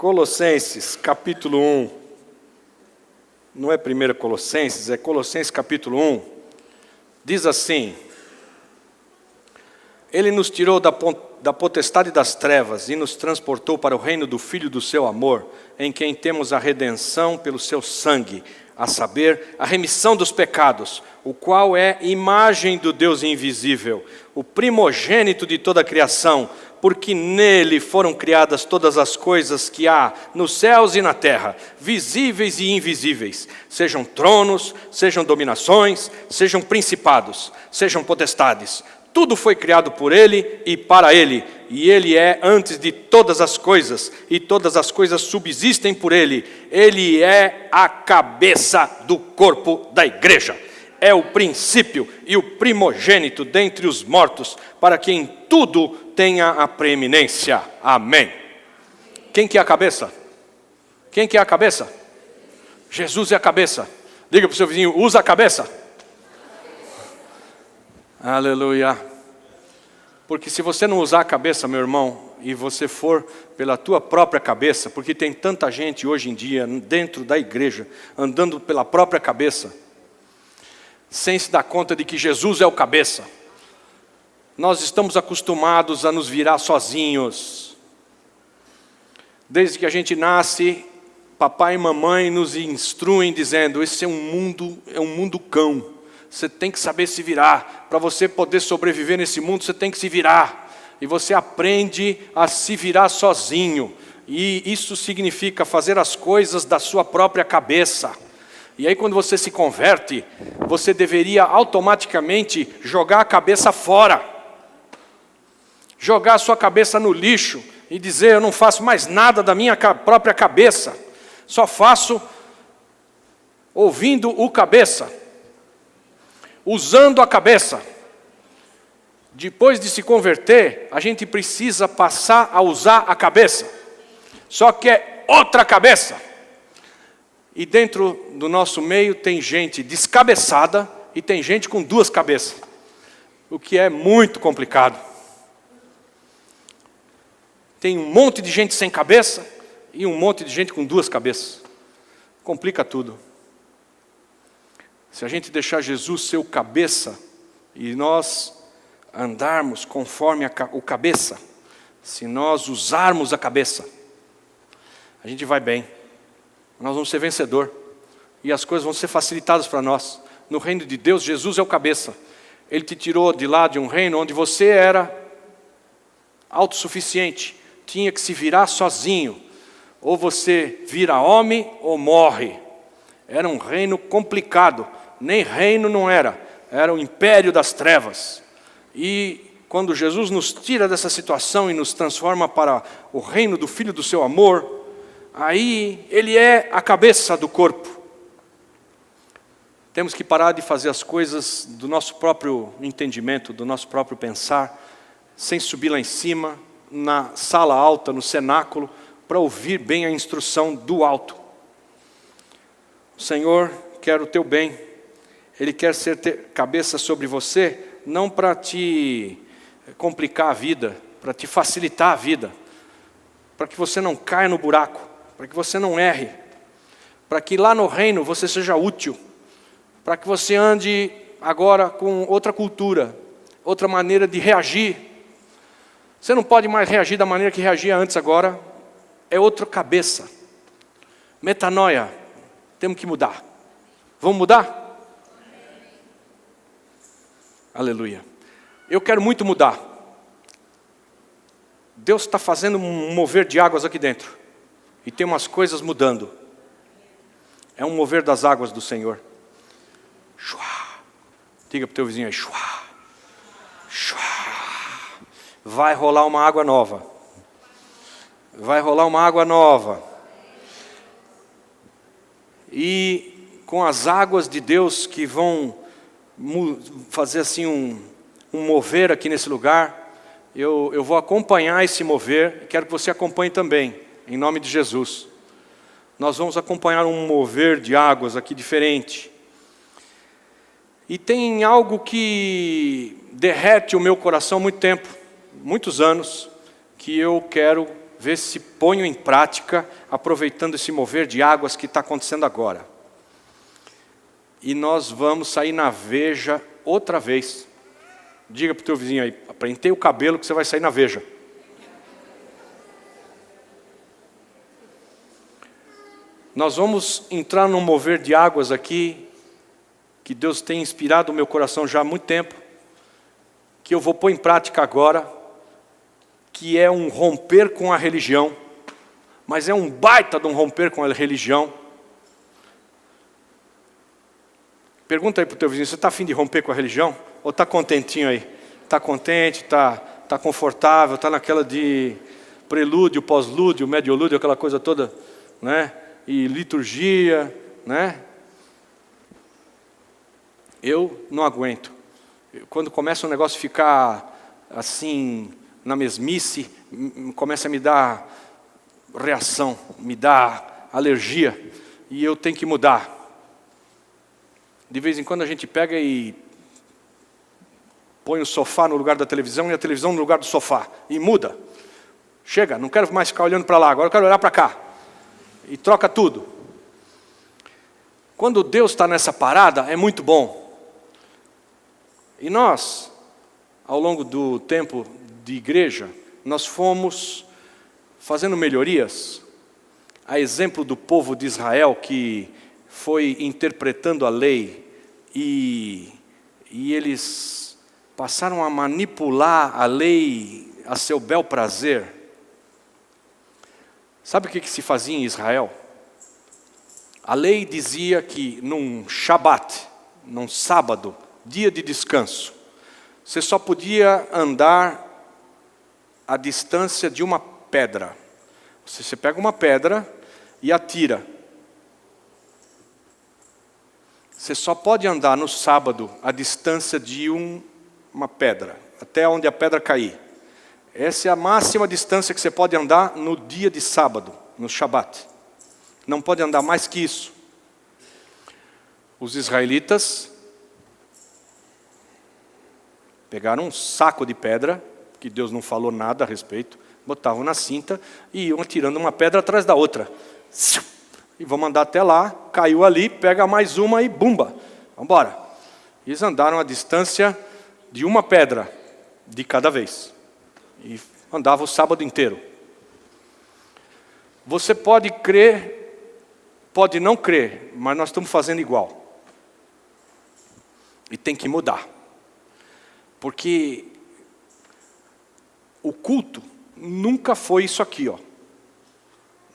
Colossenses, capítulo 1. Não é 1 Colossenses, é Colossenses, capítulo 1. Diz assim: Ele nos tirou da potestade das trevas e nos transportou para o reino do Filho do seu amor, em quem temos a redenção pelo seu sangue, a saber, a remissão dos pecados, o qual é imagem do Deus invisível, o primogênito de toda a criação, porque nele foram criadas todas as coisas que há nos céus e na terra, visíveis e invisíveis, sejam tronos, sejam dominações, sejam principados, sejam potestades. Tudo foi criado por ele e para ele, e ele é antes de todas as coisas, e todas as coisas subsistem por ele. Ele é a cabeça do corpo da igreja. É o princípio e o primogênito dentre os mortos, para que em tudo tenha a preeminência. Amém. Quem que é a cabeça? Quem que é a cabeça? Jesus é a cabeça. Diga para o seu vizinho, usa a cabeça. Aleluia. Porque se você não usar a cabeça, meu irmão, e você for pela tua própria cabeça, porque tem tanta gente hoje em dia dentro da igreja, andando pela própria cabeça, sem se dar conta de que Jesus é o cabeça. Nós estamos acostumados a nos virar sozinhos. Desde que a gente nasce, papai e mamãe nos instruem dizendo, esse é um mundo cão. Você tem que saber se virar. Para você poder sobreviver nesse mundo, você tem que se virar. E você aprende a se virar sozinho. E isso significa fazer as coisas da sua própria cabeça. E aí quando você se converte, você deveria automaticamente jogar a cabeça fora. Jogar a sua cabeça no lixo e dizer, eu não faço mais nada da minha própria cabeça. Só faço ouvindo o cabeça. Usando a cabeça. Depois de se converter, a gente precisa passar a usar a cabeça. Só que é outra cabeça. E dentro do nosso meio tem gente descabeçada e tem gente com duas cabeças. O que é muito complicado. Tem um monte de gente sem cabeça e um monte de gente com duas cabeças. Complica tudo. Se a gente deixar Jesus ser o cabeça e nós andarmos conforme o cabeça, se nós usarmos a cabeça, a gente vai bem. Nós vamos ser vencedor e as coisas vão ser facilitadas para nós. No reino de Deus, Jesus é o cabeça. Ele te tirou de lá de um reino onde você era autossuficiente, tinha que se virar sozinho. Ou você vira homem ou morre. Era um reino complicado. Nem reino não era. Era o império das trevas. E quando Jesus nos tira dessa situação e nos transforma para o reino do Filho do seu amor, aí ele é a cabeça do corpo. Temos que parar de fazer as coisas do nosso próprio entendimento, do nosso próprio pensar, sem subir lá em cima, na sala alta, no cenáculo, para ouvir bem a instrução do alto. O Senhor quer o teu bem. Ele quer ser cabeça sobre você, não para te complicar a vida, para te facilitar a vida, para que você não caia no buraco, para que você não erre, para que lá no reino você seja útil, para que você ande agora com outra cultura, outra maneira de reagir. Você não pode mais reagir da maneira que reagia antes agora, é outra cabeça. Metanoia, temos que mudar. Vamos mudar? Aleluia. Eu quero muito mudar. Deus está fazendo um mover de águas aqui dentro. E tem umas coisas mudando. É um mover das águas do Senhor. Diga para o teu vizinho aí. Vai rolar uma água nova. Vai rolar uma água nova. E com as águas de Deus que vão fazer assim um mover aqui nesse lugar, eu vou acompanhar esse mover, quero que você acompanhe também, em nome de Jesus. Nós vamos acompanhar um mover de águas aqui diferente. E tem algo que derrete o meu coração há muito tempo, muitos anos, que eu quero ver se ponho em prática, aproveitando esse mover de águas que está acontecendo agora. E nós vamos sair na Veja outra vez. Diga para o teu vizinho aí, penteia o cabelo que você vai sair na Veja. Nós vamos entrar num mover de águas aqui, que Deus tem inspirado o meu coração já há muito tempo, que eu vou pôr em prática agora, que é um romper com a religião, mas é um baita de um romper com a religião. Pergunta aí para o teu vizinho, você está afim de romper com a religião? Ou está contentinho aí? Está contente, está confortável, está naquela de prelúdio, pós-lúdio, mediolúdio, aquela coisa toda, né? E liturgia, né? Eu não aguento. Quando começa o negócio a ficar assim, na mesmice, começa a me dar reação, me dá alergia, e eu tenho que mudar. De vez em quando a gente pega e põe o sofá no lugar da televisão e a televisão no lugar do sofá, e muda. Chega, não quero mais ficar olhando para lá, agora eu quero olhar para cá. E troca tudo. Quando Deus está nessa parada, é muito bom. E nós, ao longo do tempo de igreja, nós fomos fazendo melhorias, a exemplo do povo de Israel que foi interpretando a lei e eles passaram a manipular a lei a seu bel prazer. Sabe o que se fazia em Israel? A lei dizia que num Shabat, num sábado, dia de descanso, você só podia andar a distância de uma pedra. Você pega uma pedra e atira. Você só pode andar no sábado a distância de uma pedra, até onde a pedra cair. Essa é a máxima distância que você pode andar no dia de sábado, no Shabat. Não pode andar mais que isso. Os israelitas pegaram um saco de pedra, que Deus não falou nada a respeito, botavam na cinta e iam tirando uma pedra atrás da outra. E vão mandar até lá, caiu ali, pega mais uma e bumba, vamos embora. Eles andaram a distância de uma pedra de cada vez. E andavam o sábado inteiro. Você pode crer, pode não crer, mas nós estamos fazendo igual. E tem que mudar. Porque o culto nunca foi isso aqui, ó.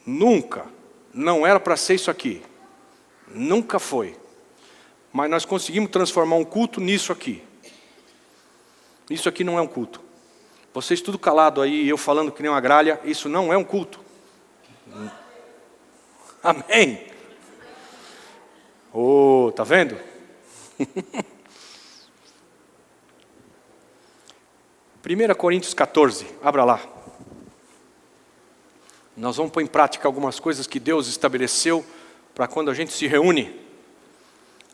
Nunca. Não era para ser isso aqui. Nunca foi. Mas nós conseguimos transformar um culto nisso aqui. Isso aqui não é um culto. Vocês tudo calado aí, eu falando que nem uma gralha, isso não é um culto. Amém? Oh, tá vendo? 1 Coríntios 14, abra lá. Nós vamos pôr em prática algumas coisas que Deus estabeleceu para quando a gente se reúne.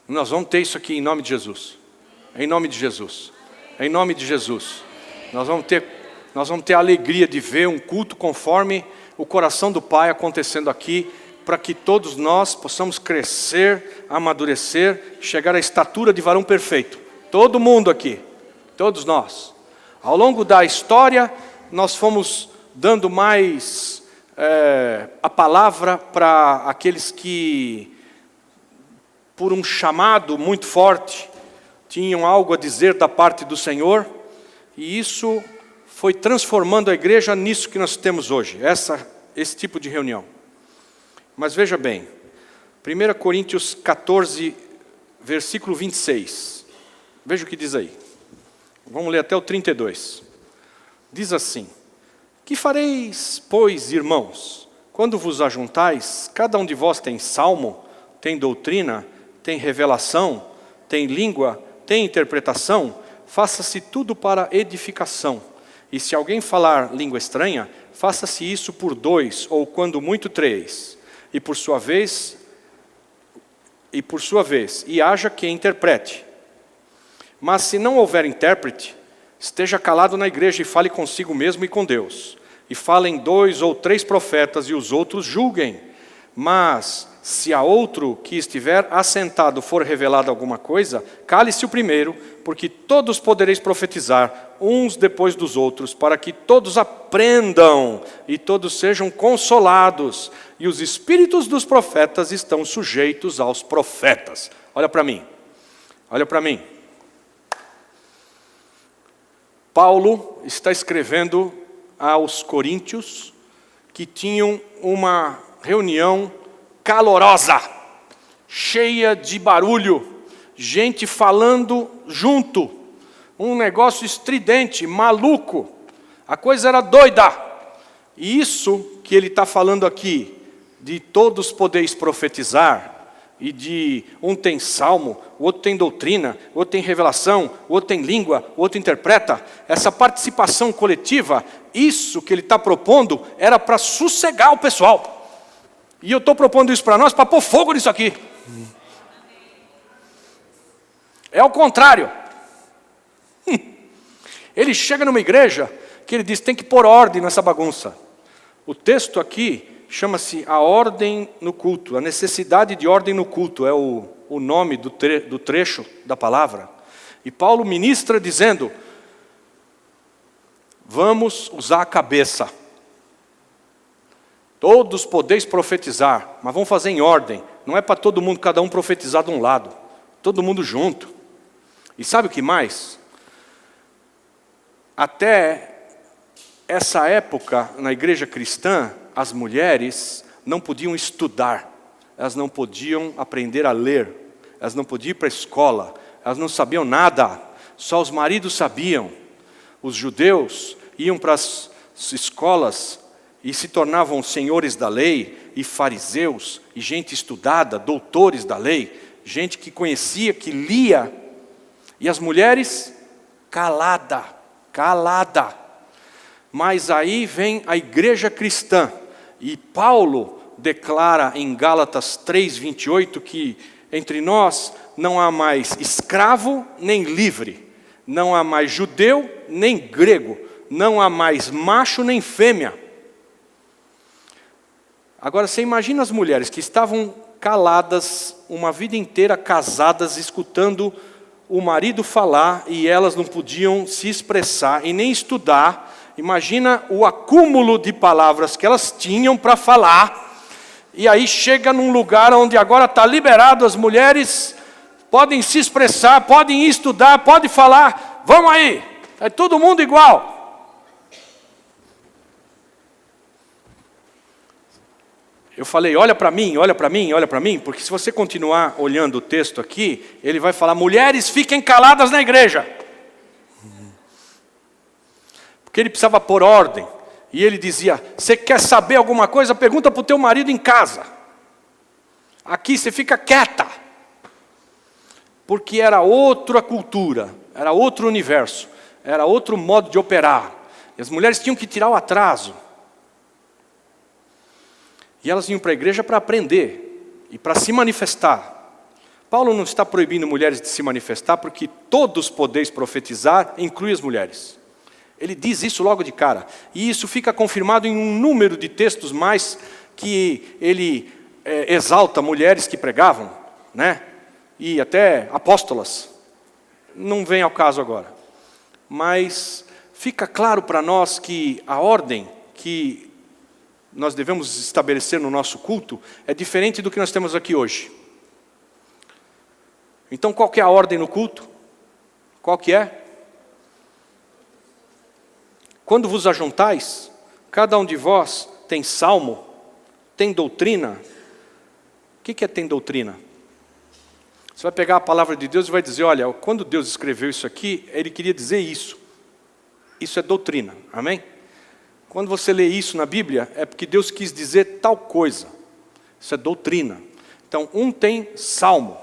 Nós vamos ter isso aqui em nome de Jesus. Em nome de Jesus. Em nome de Jesus. Nós vamos ter a alegria de ver um culto conforme o coração do Pai acontecendo aqui, para que todos nós possamos crescer, amadurecer, chegar à estatura de varão perfeito. Todo mundo aqui, todos nós. Ao longo da história, nós fomos dando mais a palavra para aqueles que, por um chamado muito forte, tinham algo a dizer da parte do Senhor, e isso foi transformando a igreja nisso que nós temos hoje, esse tipo de reunião. Mas veja bem, 1 Coríntios 14, versículo 26, veja o que diz aí. Vamos ler até o 32. Diz assim: que fareis, pois, irmãos, quando vos ajuntais, cada um de vós tem salmo, tem doutrina, tem revelação, tem língua, tem interpretação, faça-se tudo para edificação. E se alguém falar língua estranha, faça-se isso por 2, ou quando muito 3. E por sua vez, e haja quem interprete. Mas se não houver intérprete, esteja calado na igreja e fale consigo mesmo e com Deus. e falem 2 ou 3 profetas, e os outros julguem. Mas, se a outro que estiver assentado for revelada alguma coisa, cale-se o primeiro, porque todos podereis profetizar, uns depois dos outros, para que todos aprendam e todos sejam consolados. E os espíritos dos profetas estão sujeitos aos profetas. Olha para mim, olha para mim. Paulo está escrevendo aos coríntios que tinham uma reunião calorosa, cheia de barulho, gente falando junto, um negócio estridente, maluco, a coisa era doida. E isso que ele está falando aqui, de todos podeis profetizar, e de um tem salmo, o outro tem doutrina, o outro tem revelação, o outro tem língua, o outro interpreta, essa participação coletiva, isso que ele está propondo, era para sossegar o pessoal. E eu estou propondo isso para nós, para pôr fogo nisso aqui. É o contrário. Ele chega numa igreja que ele diz, tem que pôr ordem nessa bagunça. O texto aqui chama-se a ordem no culto, a necessidade de ordem no culto, é o nome do trecho da palavra. E Paulo ministra dizendo, vamos usar a cabeça. Todos podeis profetizar, mas vamos fazer em ordem. Não é para todo mundo, cada um profetizar de um lado. Todo mundo junto. E sabe o que mais? Até essa época, na igreja cristã, as mulheres não podiam estudar. Elas não podiam aprender a ler. Elas não podiam ir para a escola. Elas não sabiam nada. Só os maridos sabiam. Os judeus iam para as escolas e se tornavam senhores da lei, e fariseus, e gente estudada, doutores da lei, gente que conhecia, que lia, e as mulheres, calada. Mas aí vem a igreja cristã, e Paulo declara em Gálatas 3:28 que entre nós não há mais escravo nem livre, não há mais judeu nem grego, não há mais macho nem fêmea. Agora, você imagina as mulheres que estavam caladas, uma vida inteira casadas, escutando o marido falar, e elas não podiam se expressar e nem estudar. Imagina o acúmulo de palavras que elas tinham para falar, e aí chega num lugar onde agora está liberado, as mulheres podem se expressar, podem estudar, podem falar, vamos aí, é todo mundo igual. Eu falei, olha para mim, olha para mim, olha para mim, porque se você continuar olhando o texto aqui, ele vai falar, mulheres fiquem caladas na igreja. Porque ele precisava pôr ordem. E ele dizia, você quer saber alguma coisa? Pergunta para o teu marido em casa. Aqui você fica quieta. Porque era outra cultura, era outro universo, era outro modo de operar. E as mulheres tinham que tirar o atraso. E elas iam para a igreja para aprender e para se manifestar. Paulo não está proibindo mulheres de se manifestar, porque todos podeis profetizar, inclui as mulheres. Ele diz isso logo de cara. E isso fica confirmado em um número de textos mais que ele exalta mulheres que pregavam, né? E até apóstolas. Não vem ao caso agora. Mas fica claro para nós que a ordem que nós devemos estabelecer no nosso culto é diferente do que nós temos aqui hoje. Então, qual que é a ordem no culto? Qual que é? Quando vos ajuntais, cada um de vós tem salmo, tem doutrina. O que é tem doutrina? Você vai pegar a palavra de Deus e vai dizer, olha, quando Deus escreveu isso aqui, Ele queria dizer isso. Isso é doutrina, amém? Quando você lê isso na Bíblia, é porque Deus quis dizer tal coisa. Isso é doutrina. Então, um tem salmo.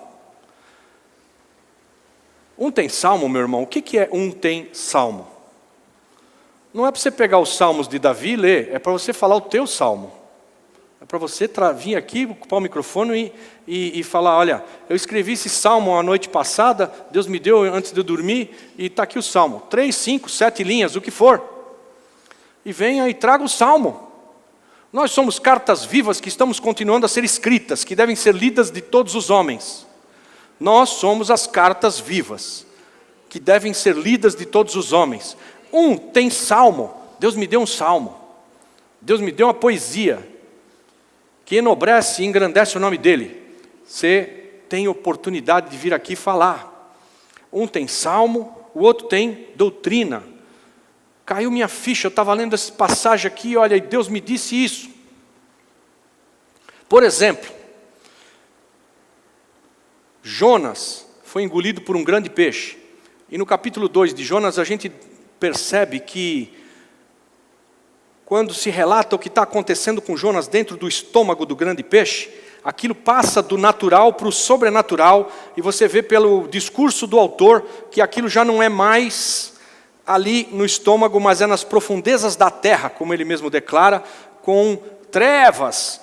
Um tem salmo, meu irmão. O que é um tem salmo? Não é para você pegar os salmos de Davi e ler, é para você falar o teu salmo. É para você vir aqui, ocupar o microfone e falar, olha, eu escrevi esse salmo a noite passada, Deus me deu antes de eu dormir, e está aqui o salmo. 3, 5, 7 linhas, o que for. e venha e traga o salmo. Nós somos cartas vivas que estamos continuando a ser escritas, que devem ser lidas de todos os homens. Nós somos as cartas vivas, que devem ser lidas de todos os homens. Tem salmo. Deus me deu um salmo. Deus me deu uma poesia que enobrece e engrandece o nome dele. Você tem oportunidade de vir aqui falar. Tem salmo, o outro tem doutrina. Caiu minha ficha, eu estava lendo essa passagem aqui, olha, e Deus me disse isso. Por exemplo, Jonas foi engolido por um grande peixe. E no capítulo 2 de Jonas a gente percebe que quando se relata o que está acontecendo com Jonas dentro do estômago do grande peixe, aquilo passa do natural para o sobrenatural, e você vê pelo discurso do autor que aquilo já não é mais ali no estômago, mas é nas profundezas da terra, como ele mesmo declara, com trevas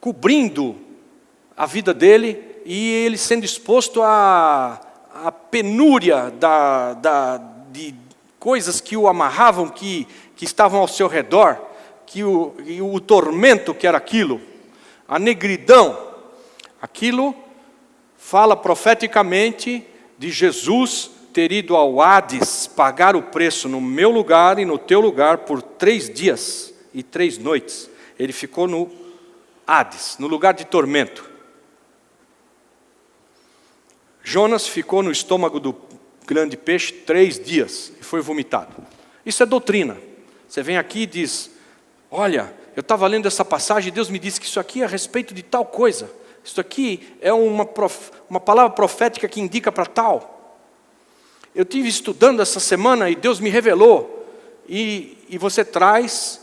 cobrindo a vida dele, e ele sendo exposto à penúria de coisas que o amarravam, que estavam ao seu redor, que o tormento que era aquilo, a negridão. Aquilo fala profeticamente de Jesus ter ido ao Hades pagar o preço no meu lugar e no teu lugar por 3 dias e 3 noites. Ele ficou no Hades, no lugar de tormento. Jonas ficou no estômago do grande peixe 3 dias e foi vomitado. Isso é doutrina. Você vem aqui e diz, olha, eu estava lendo essa passagem e Deus me disse que isso aqui é a respeito de tal coisa. Isso aqui é uma palavra profética que indica para tal. Eu estive estudando essa semana e Deus me revelou. E você traz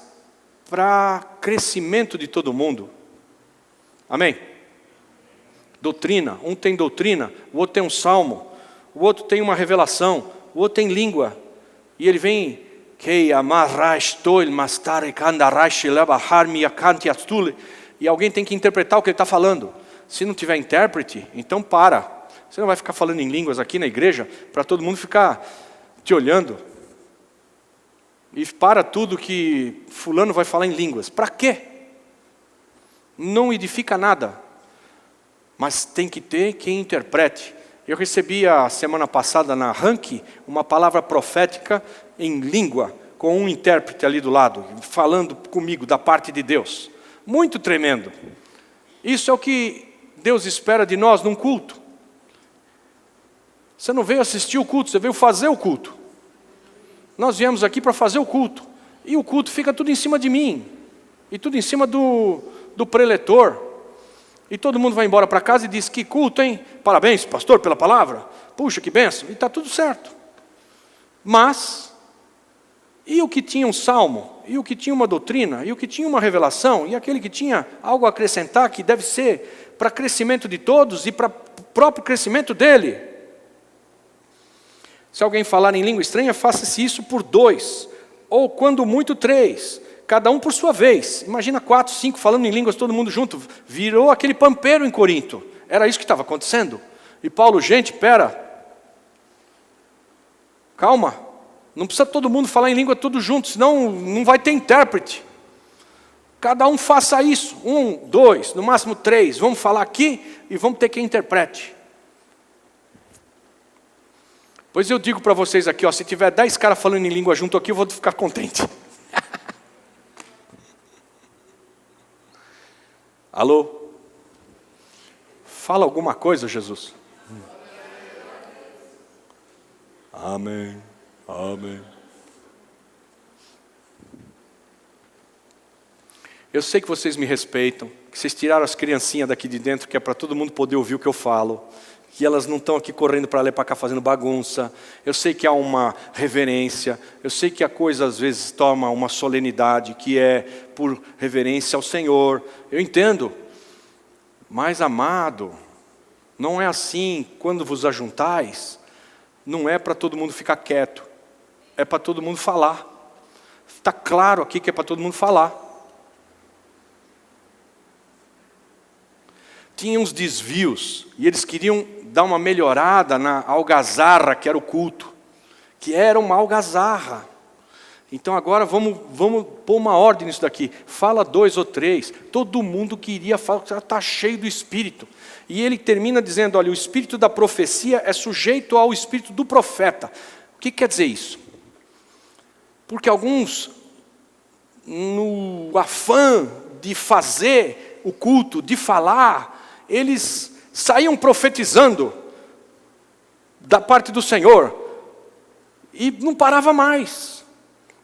para crescimento de todo mundo. Amém? Doutrina. Tem doutrina, o outro tem um salmo, o outro tem uma revelação, o outro tem língua. E ele vem, e alguém tem que interpretar o que ele está falando. Se não tiver intérprete, então para. Você não vai ficar falando em línguas aqui na igreja, para todo mundo ficar te olhando. E para tudo que fulano vai falar em línguas. Para quê? Não edifica nada. Mas tem que ter quem interprete. Eu recebi a semana passada na Rank uma palavra profética em língua, com um intérprete ali do lado, falando comigo da parte de Deus. Muito tremendo. Isso é o que Deus espera de nós num culto. Você não veio assistir o culto, você veio fazer o culto. Nós viemos aqui para fazer o culto. E o culto fica tudo em cima de mim. E tudo em cima do preletor. E todo mundo vai embora para casa e diz, que culto, hein? Parabéns, pastor, pela palavra. Puxa, que bênção. E está tudo certo. Mas, e o que tinha um salmo? E o que tinha uma doutrina? E o que tinha uma revelação? E aquele que tinha algo a acrescentar, que deve ser para crescimento de todos e para o próprio crescimento dele. Se alguém falar em língua estranha, faça-se isso por 2. Ou quando muito 3. Cada um por sua vez. Imagina 4, 5 falando em línguas, todo mundo junto. Virou aquele pampeiro em Corinto. Era isso que estava acontecendo. E Paulo, gente, pera. Calma. Não precisa todo mundo falar em língua tudo junto, senão não vai ter intérprete. Cada um faça isso. 1, 2, no máximo 3. Vamos falar aqui e vamos ter quem interprete. Pois eu digo para vocês aqui, ó, se tiver 10 caras falando em língua junto aqui, eu vou ficar contente. Alô? Fala alguma coisa, Jesus. Amém. Amém. Eu sei que vocês me respeitam, que vocês tiraram as criancinhas daqui de dentro, que é para todo mundo poder ouvir o que eu falo, que elas não estão aqui correndo para lá e para cá fazendo bagunça. Eu sei que há uma reverência, eu sei que a coisa às vezes toma uma solenidade, que é por reverência ao Senhor. Eu entendo, mas amado, não é assim. Quando vos ajuntais, não é para todo mundo ficar quieto, é para todo mundo falar. Está claro aqui que é para todo mundo falar. Tinha uns desvios, e eles queriam dar uma melhorada na algazarra que era o culto, que era uma algazarra. Então agora vamos pôr uma ordem nisso daqui. Fala 2 ou 3. Todo mundo queria falar, está cheio do Espírito. E ele termina dizendo, olha, o espírito da profecia é sujeito ao espírito do profeta. O que quer dizer isso? Porque alguns, no afã de fazer o culto, de falar, eles saíam profetizando da parte do Senhor e não parava mais.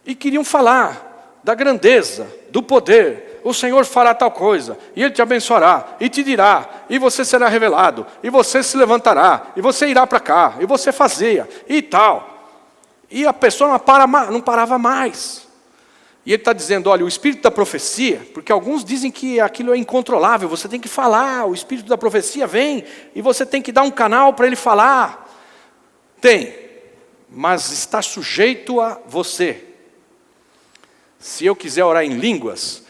E queriam falar da grandeza, do poder. O Senhor fará tal coisa, e Ele te abençoará, e te dirá, e você será revelado, e você se levantará, e você irá para cá, e você fazia, e tal. E a pessoa não parava mais. E ele está dizendo, olha, o espírito da profecia, porque alguns dizem que aquilo é incontrolável, você tem que falar, o espírito da profecia vem, e você tem que dar um canal para ele falar. Tem, mas está sujeito a você. Se eu quiser orar em línguas,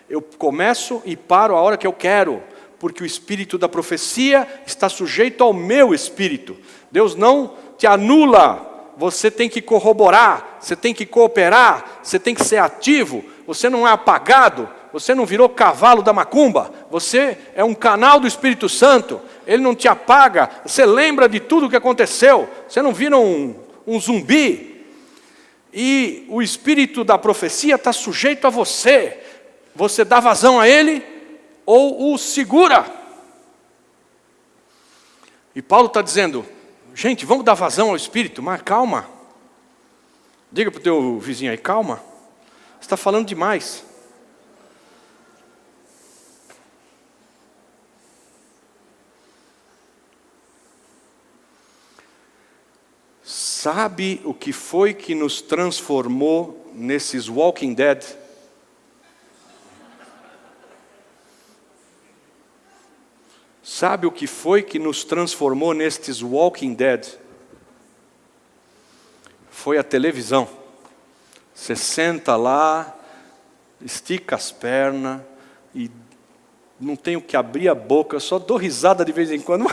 eu começo e paro a hora que eu quero, porque o espírito da profecia está sujeito ao meu espírito. Deus não te anula, você tem que corroborar, você tem que cooperar, você tem que ser ativo, você não é apagado, você não virou cavalo da macumba, você é um canal do Espírito Santo, Ele não te apaga, você lembra de tudo o que aconteceu, você não vira um zumbi. E o espírito da profecia está sujeito a você, você dá vazão a ele ou o segura. E Paulo está dizendo, gente, vamos dar vazão ao espírito, mas calma. Diga para o teu vizinho aí, calma, você está falando demais. Sabe o que foi que nos transformou nesses Walking Dead? Sabe o que foi que nos transformou nestes Walking Dead? Foi a televisão. Você senta lá, estica as pernas e não tenho que abrir a boca, só dou risada de vez em quando.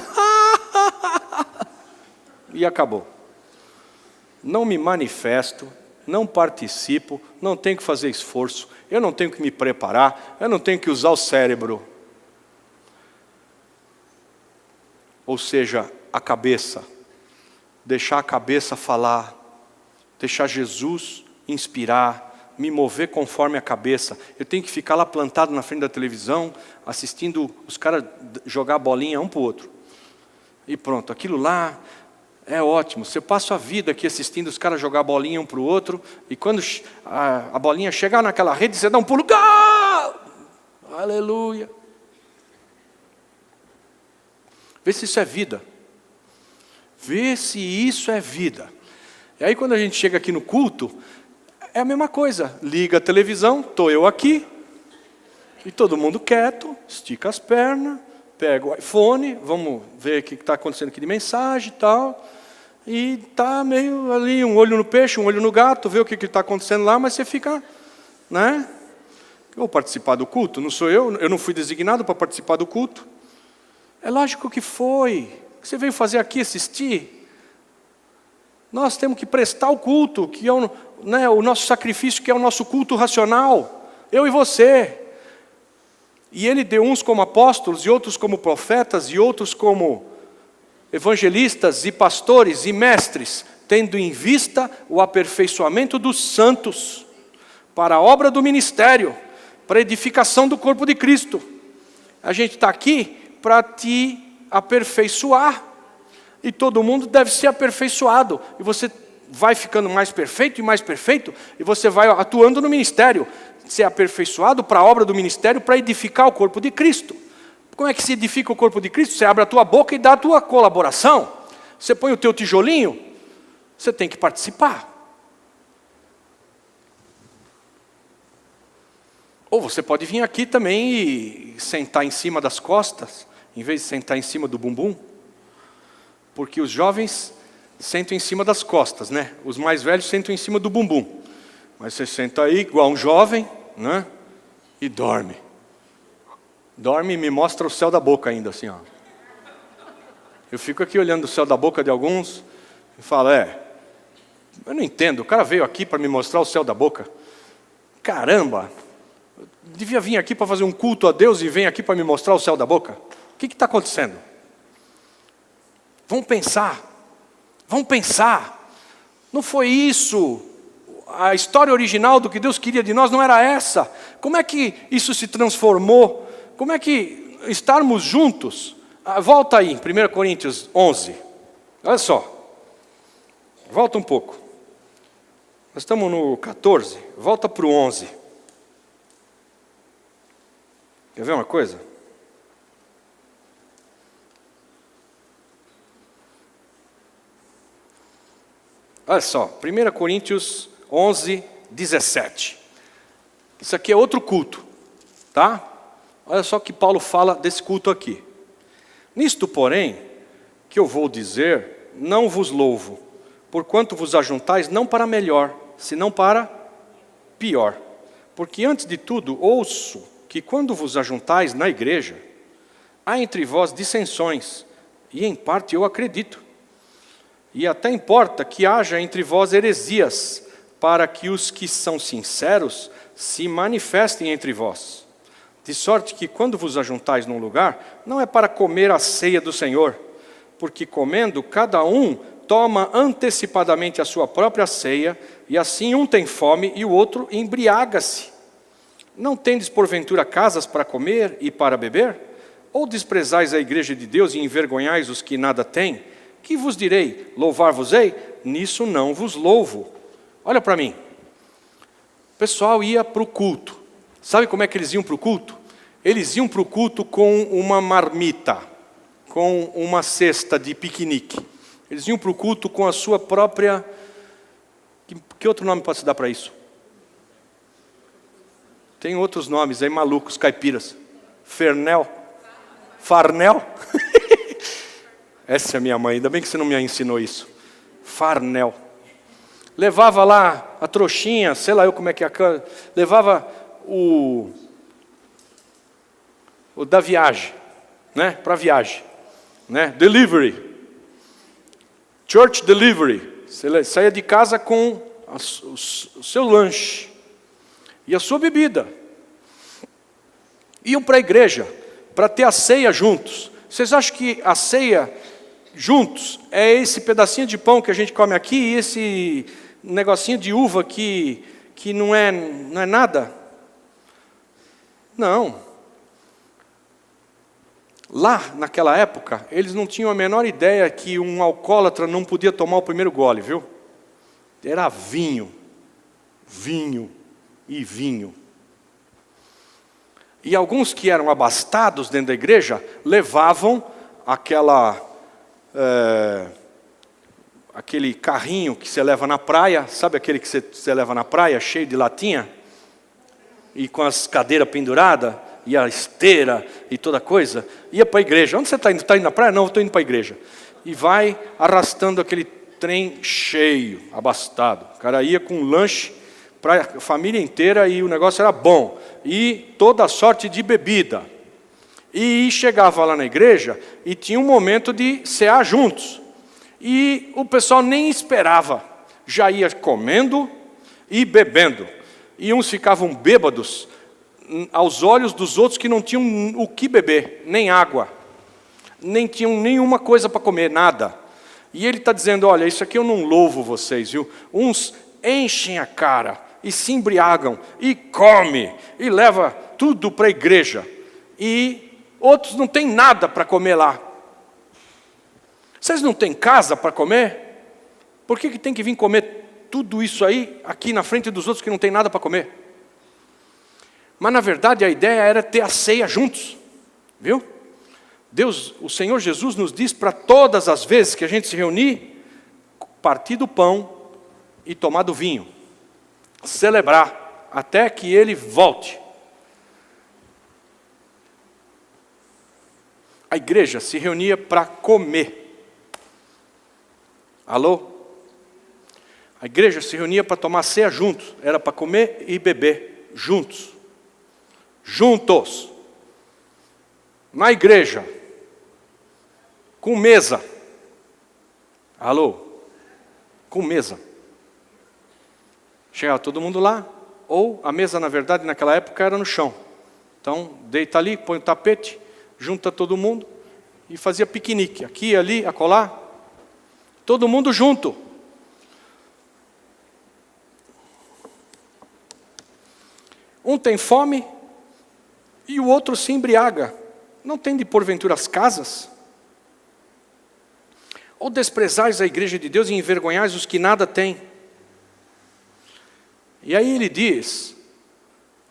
E acabou. Não me manifesto, não participo, não tenho que fazer esforço, eu não tenho que me preparar, eu não tenho que usar o cérebro. Ou seja, a cabeça. Deixar a cabeça falar, deixar Jesus inspirar, me mover conforme a cabeça. Eu tenho que ficar lá plantado na frente da televisão, assistindo os caras jogar bolinha um para o outro. E pronto, aquilo lá é ótimo. Você passa a vida aqui assistindo os caras jogar bolinha um para o outro, e quando a bolinha chegar naquela rede, você dá um pulo, gol! Aleluia! Vê se isso é vida. Vê se isso é vida. E aí quando a gente chega aqui no culto, é a mesma coisa. Liga a televisão, estou eu aqui, e todo mundo quieto, estica as pernas, pega o iPhone, vamos ver o que está acontecendo aqui de mensagem e tal. E está meio ali, um olho no peixe, um olho no gato, vê o que está acontecendo lá, mas você fica, né? Eu vou participar do culto, não sou eu não fui designado para participar do culto. É lógico que foi. O que você veio fazer aqui, assistir? Nós temos que prestar o culto, que é o nosso sacrifício, que é o nosso culto racional. Eu e você. E Ele deu uns como apóstolos, e outros como profetas, e outros como evangelistas, e pastores, e mestres, tendo em vista o aperfeiçoamento dos santos, para a obra do ministério, para a edificação do corpo de Cristo. A gente está aqui para te aperfeiçoar, e todo mundo deve ser aperfeiçoado, e você vai ficando mais perfeito e mais perfeito, e você vai atuando no ministério, ser aperfeiçoado para a obra do ministério, para edificar o corpo de Cristo. Como é que se edifica o corpo de Cristo? Você abre a tua boca e dá a tua colaboração, você põe o teu tijolinho, você tem que participar. Ou você pode vir aqui também e sentar em cima das costas, em vez de sentar em cima do bumbum, porque os jovens sentam em cima das costas, né? Os mais velhos sentam em cima do bumbum. Mas você senta aí igual um jovem, né? E dorme. Dorme e me mostra o céu da boca ainda, assim, ó. Eu fico aqui olhando o céu da boca de alguns e falo, eu não entendo, o cara veio aqui para me mostrar o céu da boca. Caramba, devia vir aqui para fazer um culto a Deus e vem aqui para me mostrar o céu da boca. O que está acontecendo? Vamos pensar. Não foi isso. A história original do que Deus queria de nós não era essa. Como é que isso se transformou? Como é que estarmos juntos? Volta aí, 1 Coríntios 11. Olha só. Volta um pouco. Nós estamos no 14. Volta para o 11. Quer ver uma coisa? Olha só, 1 Coríntios 11, 17. Isso aqui é outro culto, tá? Olha só o que Paulo fala desse culto aqui. Nisto, porém, que eu vou dizer, não vos louvo, porquanto vos ajuntais não para melhor, senão para pior. Porque antes de tudo ouço que quando vos ajuntais na igreja, há entre vós dissensões, e em parte eu acredito. E até importa que haja entre vós heresias, para que os que são sinceros se manifestem entre vós. De sorte que quando vos ajuntais num lugar, não é para comer a ceia do Senhor, porque comendo cada um toma antecipadamente a sua própria ceia, e assim um tem fome e o outro embriaga-se. Não tendes porventura casas para comer e para beber? Ou desprezais a igreja de Deus e envergonhais os que nada têm? Que vos direi? Louvar-vos-ei? Nisso não vos louvo. Olha para mim. O pessoal ia para o culto. Sabe como é que eles iam para o culto? Eles iam para o culto com uma marmita, com uma cesta de piquenique. Eles iam para o culto com a sua própria... Que outro nome pode se dar para isso? Tem outros nomes aí malucos, caipiras. Fernel. Farnel. Essa é a minha mãe, ainda bem que você não me ensinou isso. Farnel. Levava lá a trouxinha, sei lá eu como é que é. Levava o da viagem, né? Para viagem, né? Delivery. Church delivery. Você saía de casa com o seu lanche e a sua bebida. Iam para a igreja para ter a ceia juntos. Vocês acham que a ceia juntos é esse pedacinho de pão que a gente come aqui e esse negocinho de uva que não é nada? Não. Lá, naquela época, eles não tinham a menor ideia que um alcoólatra não podia tomar o primeiro gole, viu? Era vinho, vinho e vinho. E alguns que eram abastados dentro da igreja, levavam aquele carrinho que você leva na praia, sabe aquele que você leva na praia, cheio de latinha? E com as cadeiras penduradas, e a esteira, e toda coisa. Ia para a igreja. Onde você está indo? Está indo na praia? Não, estou indo para a igreja. E vai arrastando aquele trem cheio, abastado. O cara ia com um lanche para a família inteira e o negócio era bom. E toda sorte de bebida. E chegava lá na igreja e tinha um momento de cear juntos. E o pessoal nem esperava. Já ia comendo e bebendo. E uns ficavam bêbados aos olhos dos outros que não tinham o que beber, nem água. Nem tinham nenhuma coisa para comer, nada. E ele está dizendo, olha, isso aqui eu não louvo vocês, viu? Uns enchem a cara e se embriagam, e come, e leva tudo para a igreja. E outros não têm nada para comer lá. Vocês não têm casa para comer? Por que tem que vir comer tudo isso aí, aqui na frente dos outros que não tem nada para comer? Mas na verdade a ideia era ter a ceia juntos. Viu? Deus, o Senhor Jesus nos diz para todas as vezes que a gente se reunir, partir do pão e tomar do vinho. Celebrar até que Ele volte. A igreja se reunia para comer. Alô? A igreja se reunia para tomar ceia juntos. Era para comer e beber juntos. Juntos. Na igreja. com mesa. Alô? Com mesa. Chegava todo mundo lá, ou a mesa, na verdade, naquela época era no chão. Então, deita ali, põe o tapete, junta todo mundo e fazia piquenique. Aqui, ali, acolá. Todo mundo junto. Um tem fome e o outro se embriaga. Não tem de porventura as casas? Ou desprezais a igreja de Deus e envergonhais os que nada têm? E aí ele diz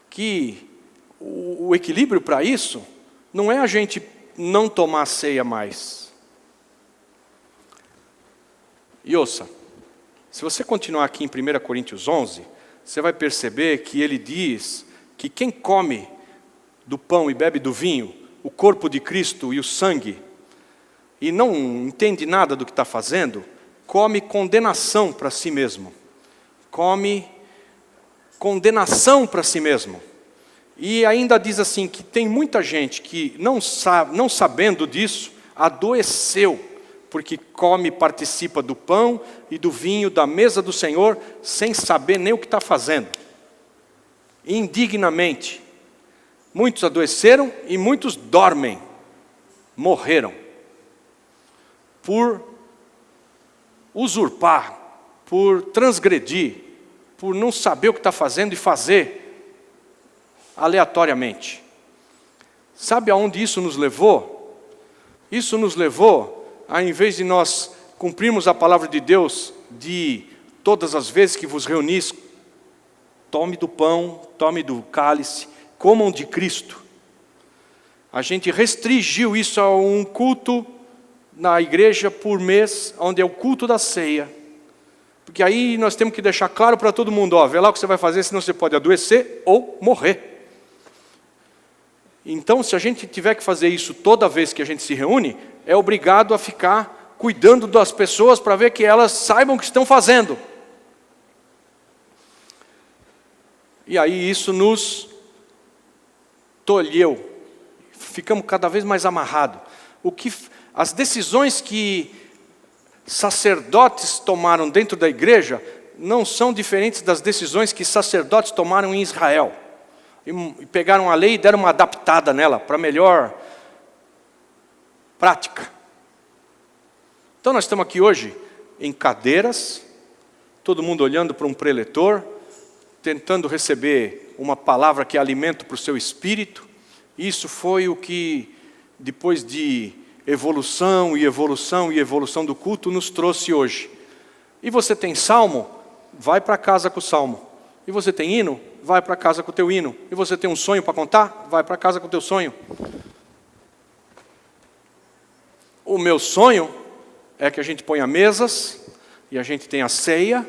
que o equilíbrio para isso não é a gente não tomar ceia mais. E ouça, se você continuar aqui em 1 Coríntios 11, você vai perceber que ele diz que quem come do pão e bebe do vinho, o corpo de Cristo e o sangue, e não entende nada do que está fazendo, come condenação para si mesmo. Come condenação para si mesmo. E ainda diz assim, que tem muita gente que não sabendo disso, adoeceu, porque come e participa do pão e do vinho da mesa do Senhor, sem saber nem o que está fazendo. Indignamente. Muitos adoeceram e muitos dormem, morreram. Por usurpar, por transgredir, por não saber o que está fazendo e fazer aleatoriamente. Sabe aonde isso nos levou? Isso nos levou a, em vez de nós cumprirmos a palavra de Deus, de todas as vezes que vos reunis, tome do pão, tome do cálice, comam de Cristo. A gente restringiu isso a um culto na igreja por mês, onde é o culto da ceia. Porque aí nós temos que deixar claro para todo mundo, ó, vê lá o que você vai fazer, senão você pode adoecer ou morrer. Então, se a gente tiver que fazer isso toda vez que a gente se reúne, é obrigado a ficar cuidando das pessoas para ver que elas saibam o que estão fazendo. E aí isso nos tolheu. Ficamos cada vez mais amarrados. As decisões que sacerdotes tomaram dentro da igreja não são diferentes das decisões que sacerdotes tomaram em Israel. E pegaram a lei e deram uma adaptada nela para melhor prática. Então nós estamos aqui hoje em cadeiras, todo mundo olhando para um preletor, tentando receber uma palavra que é alimento para o seu espírito. Isso foi o que, depois de evolução e evolução e evolução do culto, nos trouxe hoje. E você tem salmo? Vai para casa com o salmo. E você tem hino? Vai para casa com o teu hino. E você tem um sonho para contar? Vai para casa com o teu sonho. O meu sonho é que a gente ponha mesas, e a gente tenha ceia,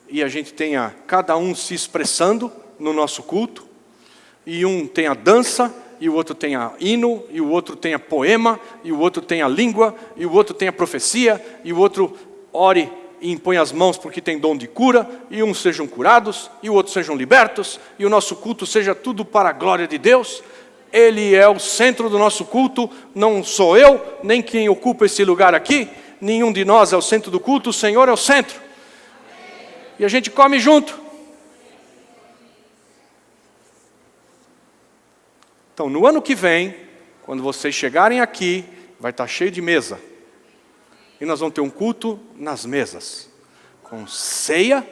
e a gente tenha cada um se expressando no nosso culto, e um tenha dança, e o outro tenha hino, e o outro tenha poema, e o outro tenha língua, e o outro tenha profecia, e o outro ore e impõe as mãos porque tem dom de cura, e uns sejam curados, e o outro sejam libertos, e o nosso culto seja tudo para a glória de Deus. Ele é o centro do nosso culto, não sou eu, nem quem ocupa esse lugar aqui, nenhum de nós é o centro do culto, o Senhor é o centro. E a gente come junto. Então, no ano que vem, quando vocês chegarem aqui, vai estar cheio de mesa. E nós vamos ter um culto nas mesas, com ceia.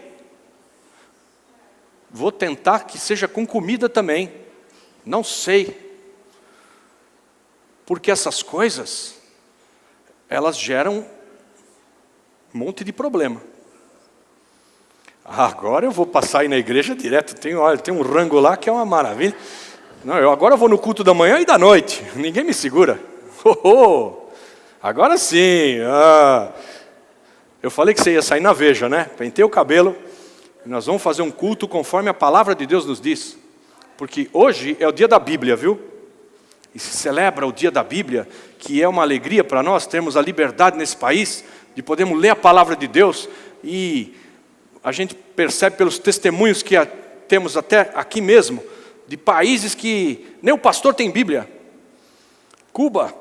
Vou tentar que seja com comida também. Não sei. Porque essas coisas, elas geram um monte de problema. Agora eu vou passar aí na igreja direto. Tem um rango lá que é uma maravilha. Não, agora eu vou no culto da manhã e da noite. Ninguém me segura. Agora sim. Eu falei que você ia sair na Veja, né? Pentei o cabelo. E nós vamos fazer um culto conforme a palavra de Deus nos diz. Porque hoje é o dia da Bíblia, viu? E se celebra o dia da Bíblia, que é uma alegria para nós termos a liberdade nesse país, de podermos ler a palavra de Deus. E a gente percebe pelos testemunhos que temos até aqui mesmo, de países que nem o pastor tem Bíblia. Cuba,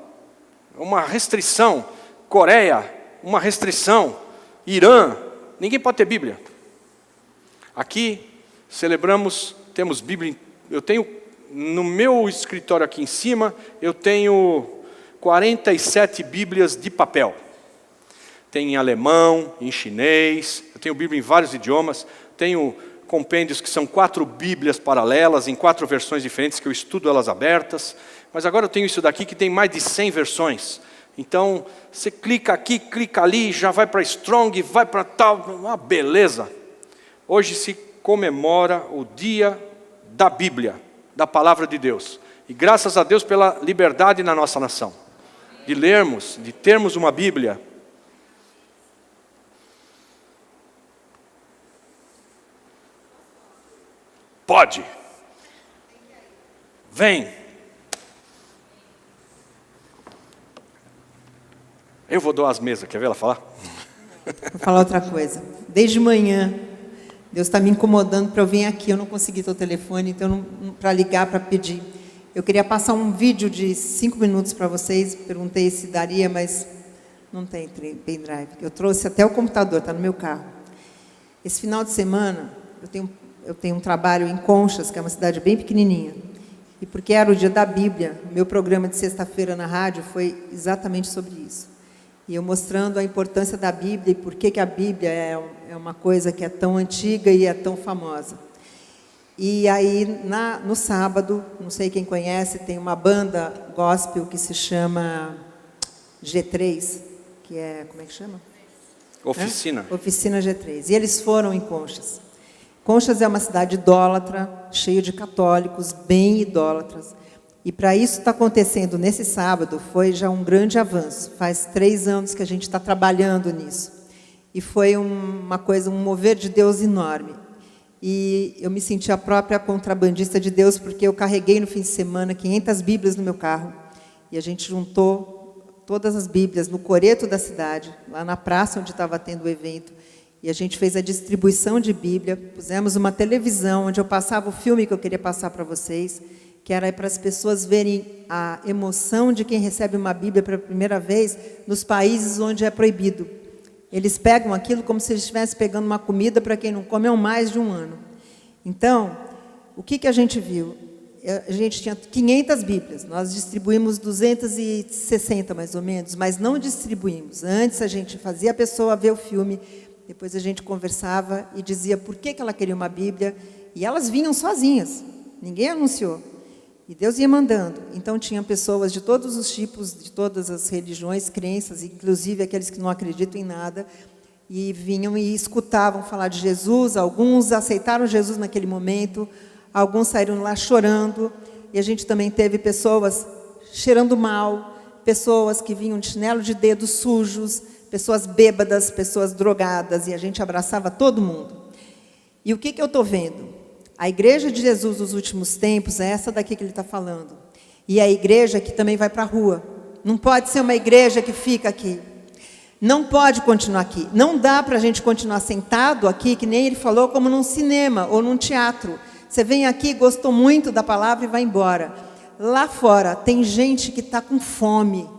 uma restrição. Coreia, uma restrição. Irã, ninguém pode ter Bíblia. Aqui, temos Bíblia. Eu tenho, no meu escritório aqui em cima, eu tenho 47 Bíblias de papel. Tem em alemão, em chinês, eu tenho Bíblia em vários idiomas, tenho compêndios que são 4 Bíblias paralelas, em 4 versões diferentes, que eu estudo elas abertas. Mas agora eu tenho isso daqui que tem mais de 100 versões. Então, você clica aqui, clica ali, já vai para Strong, vai para tal, uma beleza. Hoje se comemora o dia da Bíblia, da Palavra de Deus. E graças a Deus pela liberdade na nossa nação. De lermos, de termos uma Bíblia. Pode. Vem. Eu vou doar as mesas, quer ver ela falar? Vou falar outra coisa. Desde manhã, Deus está me incomodando para eu vir aqui. Eu não consegui teu telefone, então para ligar, para pedir. Eu queria passar um vídeo de 5 minutos para vocês. Perguntei se daria, mas não tem pendrive. Eu trouxe até o computador, está no meu carro. Esse final de semana, eu tenho um trabalho em Conchas, que é uma cidade bem pequenininha. E porque era o dia da Bíblia, meu programa de sexta-feira na rádio foi exatamente sobre isso. E eu mostrando a importância da Bíblia e por que a Bíblia é uma coisa que é tão antiga e é tão famosa. E aí, no sábado, não sei quem conhece, tem uma banda gospel que se chama G3, que é, como é que chama? Oficina. Oficina G3. E eles foram em Conchas. Conchas é uma cidade idólatra, cheia de católicos, bem idólatras. E para isso estar acontecendo nesse sábado, foi já um grande avanço. Faz 3 anos que a gente está trabalhando nisso. E foi uma coisa, um mover de Deus enorme. E eu me senti a própria contrabandista de Deus, porque eu carreguei no fim de semana 500 Bíblias no meu carro. E a gente juntou todas as Bíblias no coreto da cidade, lá na praça onde estava tendo o evento. E a gente fez a distribuição de Bíblia, pusemos uma televisão onde eu passava o filme que eu queria passar para vocês, que era para as pessoas verem a emoção de quem recebe uma Bíblia pela primeira vez nos países onde é proibido. Eles pegam aquilo como se eles estivessem pegando uma comida para quem não come há mais de 1 ano. Então, o que a gente viu? A gente tinha 500 Bíblias, nós distribuímos 260 mais ou menos, mas não distribuímos. Antes a gente fazia a pessoa ver o filme, depois a gente conversava e dizia por que ela queria uma Bíblia, e elas vinham sozinhas, ninguém anunciou. E Deus ia mandando. Então, tinham pessoas de todos os tipos, de todas as religiões, crenças, inclusive aqueles que não acreditam em nada, e vinham e escutavam falar de Jesus. Alguns aceitaram Jesus naquele momento, alguns saíram lá chorando, e a gente também teve pessoas cheirando mal, pessoas que vinham de chinelo de dedos sujos, pessoas bêbadas, pessoas drogadas, e a gente abraçava todo mundo. E o que eu estou vendo? A igreja de Jesus dos últimos tempos é essa daqui que ele está falando. E é a igreja que também vai para a rua. Não pode ser uma igreja que fica aqui. Não pode continuar aqui. Não dá para a gente continuar sentado aqui, que nem ele falou, como num cinema ou num teatro. Você vem aqui, gostou muito da palavra e vai embora. Lá fora tem gente que está com fome.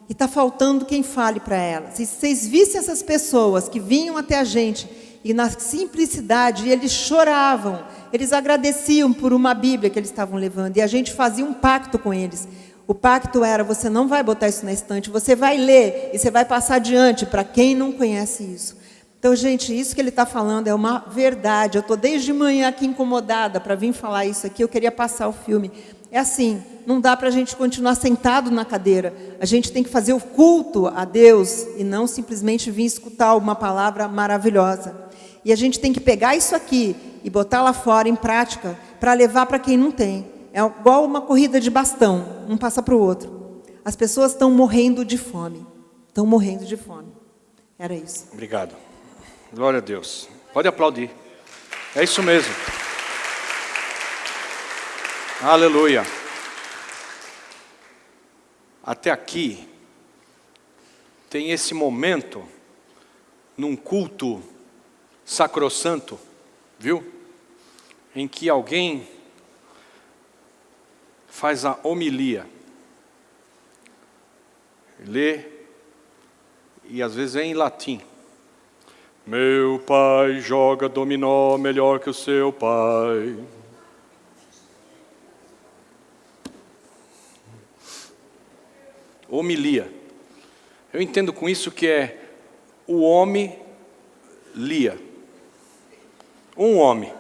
E está faltando quem fale para elas. Se vocês vissem essas pessoas que vinham até a gente, e na simplicidade, eles choravam, eles agradeciam por uma Bíblia que eles estavam levando, e a gente fazia um pacto com eles. O pacto era, você não vai botar isso na estante, você vai ler, e você vai passar adiante para quem não conhece isso. Então, gente, isso que ele está falando é uma verdade. Eu estou desde manhã aqui incomodada para vir falar isso aqui, eu queria passar o filme. É assim, não dá para a gente continuar sentado na cadeira. A gente tem que fazer o culto a Deus e não simplesmente vir escutar uma palavra maravilhosa. E a gente tem que pegar isso aqui e botar lá fora em prática para levar para quem não tem. É igual uma corrida de bastão, um passa para o outro. As pessoas estão morrendo de fome. Estão morrendo de fome. Era isso. Obrigado. Glória a Deus. Pode aplaudir. É isso mesmo. Aleluia. Até aqui, tem esse momento, num culto sacrossanto, viu? Em que alguém faz a homilia, lê e às vezes é em latim. Meu pai joga dominó melhor que o seu pai. Homilia. Eu entendo com isso que é o homem lia. Um homem.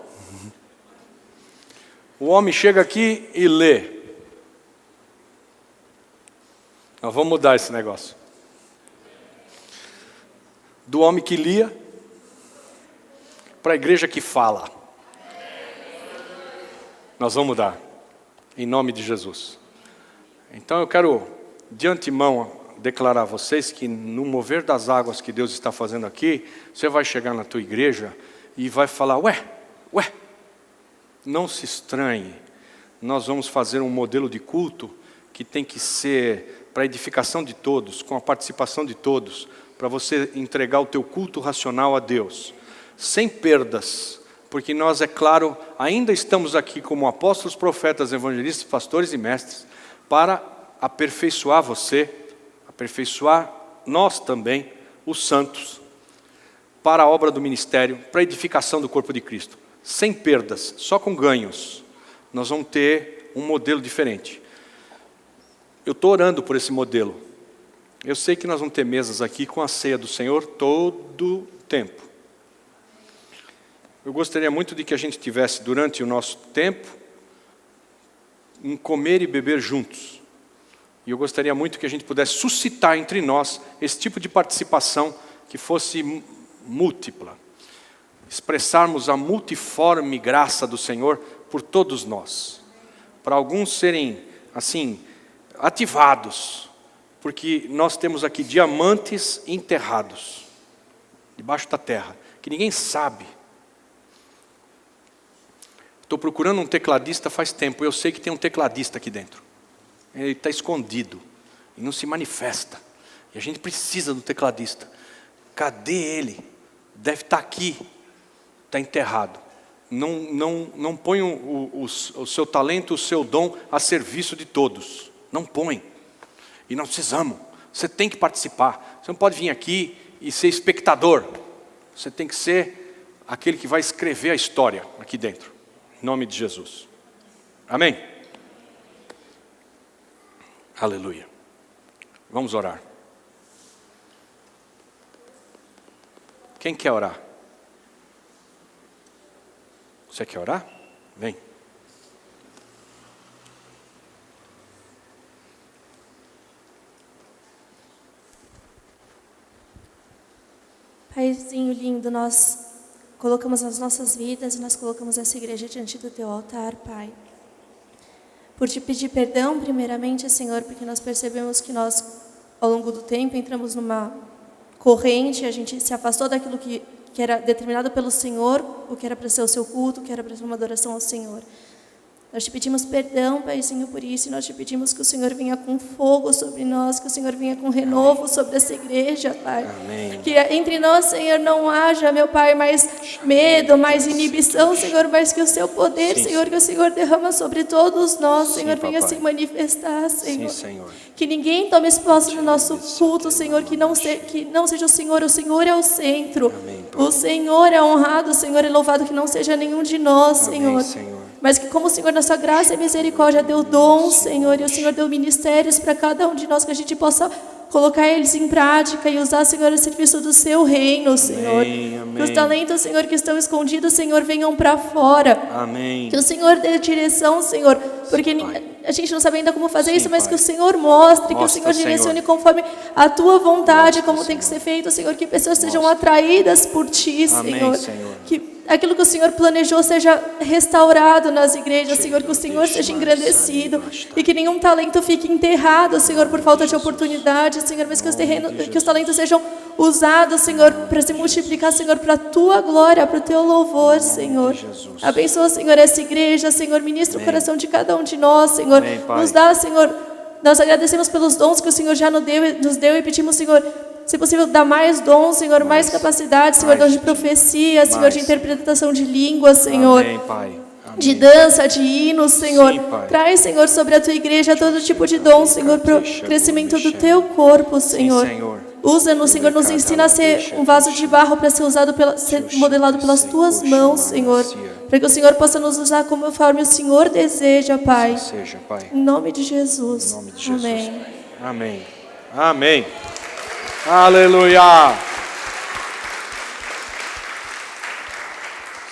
O homem chega aqui e lê. Nós vamos mudar esse negócio. Do homem que lia para a igreja que fala. Nós vamos mudar. Em nome de Jesus. Então eu quero, de antemão, declarar a vocês que no mover das águas que Deus está fazendo aqui, você vai chegar na tua igreja e vai falar, ué, não se estranhe. Nós vamos fazer um modelo de culto que tem que ser para a edificação de todos, com a participação de todos, para você entregar o teu culto racional a Deus, sem perdas, porque nós, é claro, ainda estamos aqui como apóstolos, profetas, evangelistas, pastores e mestres, para aperfeiçoar você, aperfeiçoar nós também, os santos, para a obra do ministério, para a edificação do corpo de Cristo, sem perdas, só com ganhos. Nós vamos ter um modelo diferente. Eu estou orando por esse modelo. Eu sei que nós vamos ter mesas aqui com a ceia do Senhor todo o tempo. Eu gostaria muito de que a gente tivesse, durante o nosso tempo, um comer e beber juntos. E eu gostaria muito que a gente pudesse suscitar entre nós esse tipo de participação que fosse múltipla. Expressarmos a multiforme graça do Senhor por todos nós. Para alguns serem, assim, ativados, porque nós temos aqui diamantes enterrados, debaixo da terra, que ninguém sabe. Estou procurando um tecladista faz tempo, eu sei que tem um tecladista aqui dentro. Ele está escondido, e não se manifesta. E a gente precisa do tecladista. Cadê ele? Deve estar aqui, está enterrado. Não põe o seu talento, o seu dom a serviço de todos. Não põe. E nós precisamos. Você tem que participar. Você não pode vir aqui e ser espectador. Você tem que ser aquele que vai escrever a história aqui dentro. Em nome de Jesus. Amém? Aleluia. Vamos orar. Quem quer orar? Você quer orar? Vem. Paizinho lindo, nós colocamos as nossas vidas e nós colocamos essa igreja diante do Teu altar, Pai. Por Te pedir perdão, primeiramente, Senhor, porque nós percebemos que nós, ao longo do tempo, entramos numa corrente, a gente se afastou daquilo que era determinado pelo Senhor, o que era para ser o Seu culto, o que era para ser uma adoração ao Senhor. Nós Te pedimos perdão, Paizinho, por isso, e nós Te pedimos que o Senhor venha com fogo sobre nós, que o Senhor venha com renovo sobre essa igreja, Pai. Amém. Que entre nós, Senhor, não haja, meu Pai, mais medo, mais inibição, Senhor, mas que o Seu poder, Sim, Senhor, que o Senhor derrama sobre todos nós, Senhor, Sim, venha papai. se manifestar, Senhor. Sim, Senhor. Que ninguém tome espaço no nosso culto, Senhor, que não seja o Senhor é o centro. Amém, Pai. O Senhor é honrado, o Senhor é louvado, que não seja nenhum de nós, Amém, Senhor. Senhor. Mas que como o Senhor, na sua graça e misericórdia, deu dons, Senhor, e o Senhor deu ministérios para cada um de nós, que a gente possa colocar eles em prática e usar, Senhor, a serviço do Seu reino, Senhor. Amém. Que os talentos, Senhor, que estão escondidos, Senhor, venham para fora. Amém. Que o Senhor dê direção, Senhor, porque Pai. a gente não sabe ainda como fazer Sim, isso, mas Pai. que o Senhor mostre, que o Mostra, Senhor direcione Senhor. conforme a Tua vontade, Mostra, como tem que Senhor. ser feito, Senhor, que pessoas sejam Mostra. atraídas por Ti, Amém, Senhor. Senhor. Que aquilo que o Senhor planejou seja restaurado nas igrejas, Senhor, que o Senhor seja engrandecido e que nenhum talento fique enterrado, Senhor, por falta de oportunidade, Senhor, mas que os talentos sejam usados, Senhor, para se multiplicar, Senhor, para a Tua glória, para o Teu louvor, Senhor. Jesus. Abençoa, Senhor, essa igreja, Senhor, ministra o coração de cada um de nós, Senhor. Amém, Pai. Nos dá, Senhor, nós agradecemos pelos dons que o Senhor já nos deu e pedimos, Senhor, se possível, dá mais dons, Senhor, mais capacidade, Senhor, mais, dons de profecia, Senhor, mais. de interpretação de línguas, Senhor, Amém, Pai. Amém. de dança, de hinos, Senhor. Sim, Pai. Traz, Senhor, sobre a Tua igreja todo tipo de dom, Senhor, para o crescimento do Teu corpo, Sim, Senhor. Senhor. Usa-nos, Senhor, nos ensina a ser um vaso de barro para ser usado, ser modelado pelas Tuas mãos, Senhor. Para que o Senhor possa nos usar conforme o Senhor deseja, Pai. Seja, Pai. Em nome de Jesus. Em nome de Jesus. Amém. Amém. Amém. Aleluia.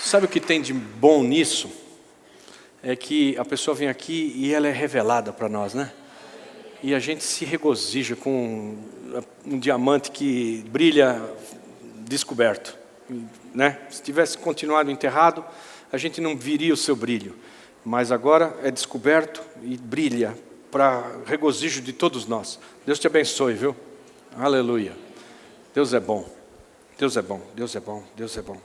Sabe o que tem de bom nisso? É que a pessoa vem aqui e ela é revelada para nós, né? E a gente se regozija com um diamante que brilha descoberto, né? Se tivesse continuado enterrado, a gente não viria o seu brilho. Mas agora é descoberto e brilha para regozijo de todos nós. Deus te abençoe, viu? Aleluia. Deus é bom. Deus é bom. Deus é bom. Deus é bom.